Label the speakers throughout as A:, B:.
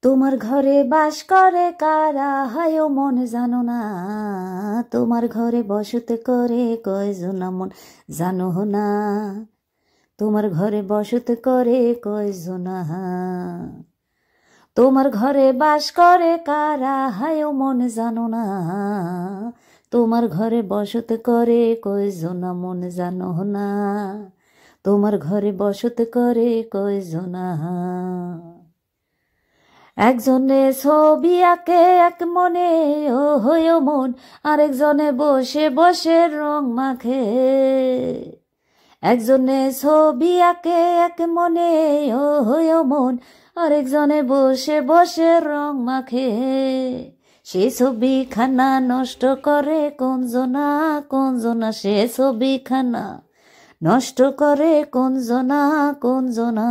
A: তোমার ঘরে বাস করে কারা হায় মন জানো না, তোমার ঘরে বসতে করে কয়জন মন জানো না, তোমার ঘরে বসতে করে কয়জন। তোমার ঘরে বাস করে কারা হায় মন জানো না, তোমার ঘরে বসতে করে কয়জন মন জানো না, তোমার ঘরে বসতে করে কয়জন। একজনে ছবি আঁকে এক মনে ও হয়ে মন, আরেকজনে বসে বসে রং মাখে। একজনে ছবি আঁকে এক মনে ও হয়ে মন, আরেকজনে বসে বসে রং মাখে। সে ছবিখানা নষ্ট করে কোনজনা কোনজনা, সে ছবিখানা নষ্ট করে কোনজনা কোনজনা।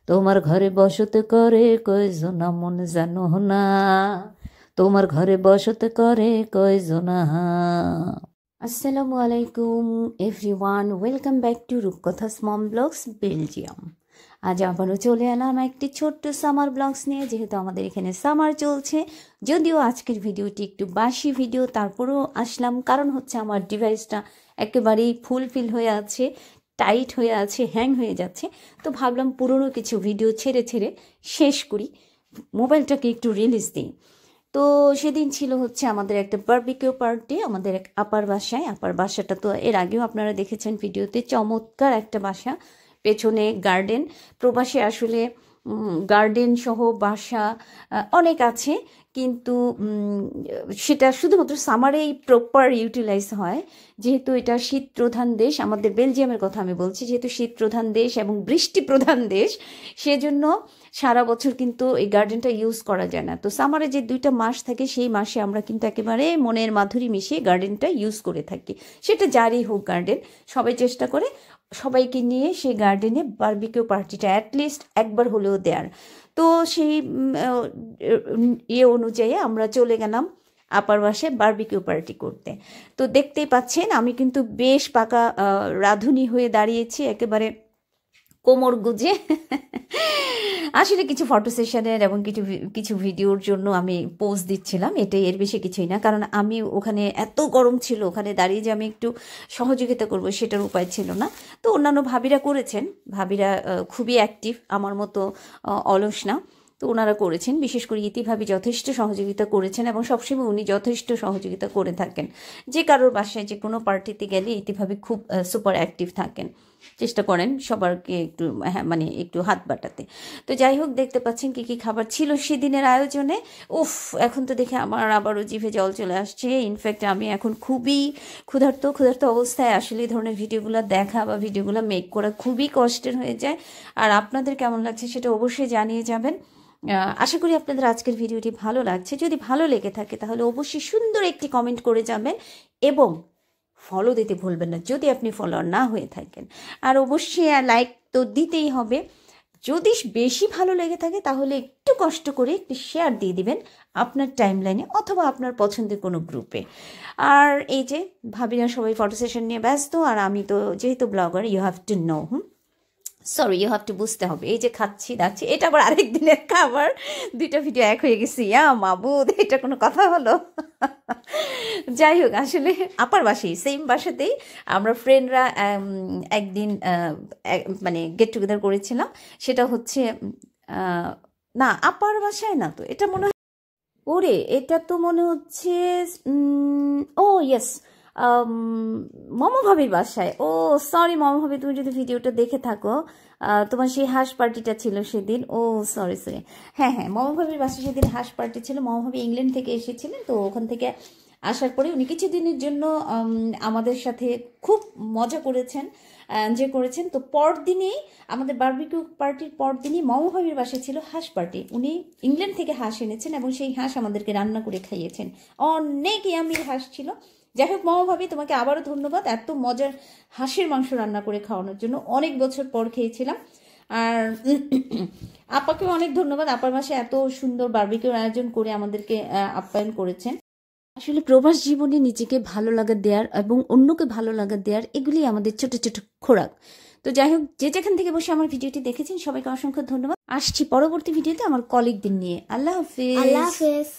A: তোমার ঘরে বসতে করে কয়জনা মন জানো না, তোমার ঘরে বসতে করে কয়জনা। আসসালামু আলাইকুম everyone, welcome back to Rupkotha's mom blogs Belgium. আজ আবারও চলে এলাম একটি ছোট্ট সামার ব্লগস নিয়ে, যেহেতু আমাদের এখানে সামার চলছে। যদিও আজকের ভিডিওটি একটু বাসি ভিডিও, তারপরেও আসলাম, কারণ হচ্ছে আমার ডিভাইসটা একেবারেই ফুলফিল হয়ে আছে, টাইট হয়ে আছে, হ্যাং হয়ে যাচ্ছে। তো ভাবলাম পুরনো কিছু ভিডিও ছেড়ে ছেড়ে শেষ করি, মোবাইলটাকে একটু রিলিজ দিই। তো সেদিন ছিল হচ্ছে আমাদের একটা বারবিকিউ পার্টি আমাদের এক আপার বাসায়। আপার বাসাটা তো এর আগেও আপনারা দেখেছেন ভিডিওতে, চমৎকার একটা বাসা, পেছনে গার্ডেন। প্রবাসে আসলে গার্ডেন সহ বাসা অনেক আছে, কিন্তু সেটা শুধুমাত্র সামারেই প্রপার ইউটিলাইজ হয়। যেহেতু এটা শীত প্রধান দেশ, আমাদের বেলজিয়ামের কথা আমি বলছি, যেহেতু শীত প্রধান দেশ এবং বৃষ্টি প্রধান দেশ, সেজন্য সারা বছর কিন্তু এই গার্ডেনটা ইউজ করা যায় না। তো সামারে যে 2টা মাস থাকে, সেই মাসে আমরা কিন্তু একেবারে মনের মাধুরী মিশিয়ে গার্ডেনটা ইউজ করে থাকি। সেটা যারই হোক গার্ডেন, সবাই চেষ্টা করে সবাইকে নিয়ে সেই গার্ডেনে বারবিকিউ পার্টিটা অ্যাটলিস্ট একবার হলেও দেয়ার। তো সেই অনুযায়ী আমরা চলে গেলাম আপার বাসায় বারবিকিউ পার্টি করতে। তো দেখতেই পাচ্ছেন আমি কিন্তু বেশ পাকা রাঁধুনি হয়ে দাঁড়িয়েছি, একেবারে কোমর গুজে। আসলে কিছু ফটো সেশনের এবং কিছু ভিডিওর জন্য আমি পোজ দিচ্ছিলাম, এটাই, এর বেশি কিছুই না। কারণ আমি ওখানে এত গরম ছিল, ওখানে দাঁড়িয়ে যে আমি একটু সহযোগিতা করব সেটার উপায় ছিল না। তো অন্যান্য ভাবিরা করেছেন, ভাবিরা খুবই অ্যাক্টিভ, আমার মতো অলস না। তো ওনারা করেছেন, বিশেষ করে ইতিভাবি যথেষ্ট সহযোগিতা করেছেন এবং সবসময় উনি যথেষ্ট সহযোগিতা করে থাকেন। যে কারোর বাসায় যে কোনো পার্টিতে গেলে ইতিভাবি খুব সুপার অ্যাক্টিভ থাকেন, চেষ্টা করেন সবারকে একটু মানে একটু হাত বাটাতে। তো যাই হোক, দেখতে পাচ্ছেন কি কি খাবার ছিল সেদিনের আয়োজনে। উফ, এখন তো দেখে আমার আবারও জিভে জল চলে আসছে। ইনফ্যাক্ট আমি এখন খুবই ক্ষুধার্ত অবস্থায়। আসলে এই ধরনের ভিডিওগুলো দেখা বা ভিডিওগুলো মেক করা খুবই কষ্টের হয়ে যায়। আর আপনাদের কেমন লাগছে সেটা অবশ্যই জানিয়ে যাবেন। আশা করি আপনাদের আজকের ভিডিওটি ভালো লাগছে। যদি ভালো লেগে থাকে তাহলে অবশ্যই সুন্দর একটি কমেন্ট করে যাবেন এবং ফলো দিতে ভুলবেন না যদি আপনি ফলোয়ার না হয়ে থাকেন। আর অবশ্যই লাইক তো দিতেই হবে। যদি বেশি ভালো লেগে থাকে তাহলে একটু কষ্ট করে একটু শেয়ার দিয়ে দিবেন আপনার টাইমলাইনে অথবা আপনার পছন্দের কোনো গ্রুপে। আর এই যে ভাবিরা সবাই ফটো সেশন নিয়ে ব্যস্ত, আর আমি তো যেহেতু blogger, you have to know, sorry, you have to বুঝতে হবে। এই যে খাচ্ছি দাচ্ছি, এটা আবার আরেক দিনের খাবার, 2টা ভিডিও এক হয়ে গেছি। মাবুদ, এটা কোনো কথা হলো? যাই হোক, আসলে আপার বাসায়, সেম বাসাতেই আমরা ফ্রেন্ডরা একদিন মানে গেট টুগেদার করেছিলাম। সেটা হচ্ছে না, আপার বাসায় না, তো এটা মনে হয়, ওরে এটা তো মনে হচ্ছে ও ইয়েস, মম ভাবির বাসায়। ও সরি মম ভাবি, তুমি যদি ভিডিওটা দেখে থাকো, তোমার সেই হাঁস পার্টিটা ছিল সেদিন। ও সরি, হ্যাঁ, মম ভাবির বাসায় সেদিন হাঁস পার্টি ছিল। মম ভাবি ইংল্যান্ড থেকে এসেছিলেন, তো ওখান থেকে আসার পরে উনি কিছুদিনের জন্য আমাদের সাথে খুব মজা করেছেন, এনজয় করেছেন। তো পরদিনেই আমাদের বারবিকিউ পার্টির পরদিনই মম ভাবির বাসায় ছিল হাঁস পার্টি। উনি ইংল্যান্ড থেকে হাঁস এনেছেন এবং সেই হাঁস আমাদেরকে রান্না করে খাইয়েছেন। অনেক ইয়ামি হাঁস ছিল। যাই হোক মম ভাবি, তোমাকে আবারও ধন্যবাদ এত মজার হাঁসের মাংস রান্না করে খাওয়ানোর জন্য। অনেক বছর পর খেয়েছিলাম। আর আপাকেও অনেক ধন্যবাদ, আপার বাসায় এত সুন্দর বারবিকিউর আয়োজন করে আমাদেরকে আপ্যায়ন করেছেন। আসলে প্রবাস জীবনে নিজেকে ভালো লাগা দেওয়ার এবং অন্যকে ভালো লাগা দেওয়ার, এগুলি আমাদের ছোট ছোট খোরাক। তো যাই হোক, যে যেখান থেকে বসে আমার ভিডিওটি দেখেছেন সবাইকে অসংখ্য ধন্যবাদ। আসছি পরবর্তী ভিডিওতে আমার কলিগদের নিয়ে। আল্লাহ হাফিজ।
B: আল্লাহ হাফেজ।